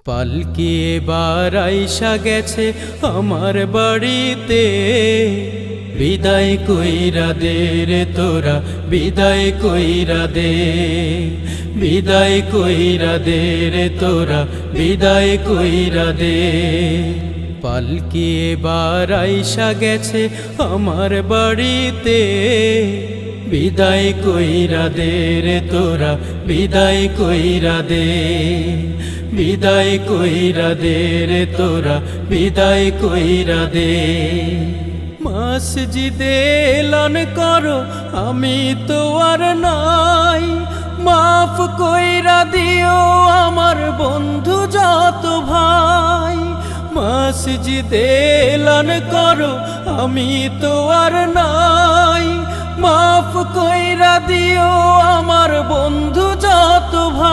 পালকি এবার আইসা গেছে আমার বাড়িতে, বিদায় কইরা দে রে তোরা, বিদায় কইরা দে, বিদায় কইরা দে রে তোরা, বিদায় কইরা দে। পালকি এবার আইসা গেছে আমার বাড়িতে, বিদায় কইরা দে রে তোরা, বিদায় কইরা দে, বিদায় কইরা দে রে তোরা, বিদায় কইরা দে। মসজিদে এলান করো আমি তো আর নাই, মাফ কইরা দিও আমার বন্ধু যত ভাই। মসজিদে এলান করো আমি তো আর নাই, মাফ কইরা দিও আমার বন্ধু যত ভাই।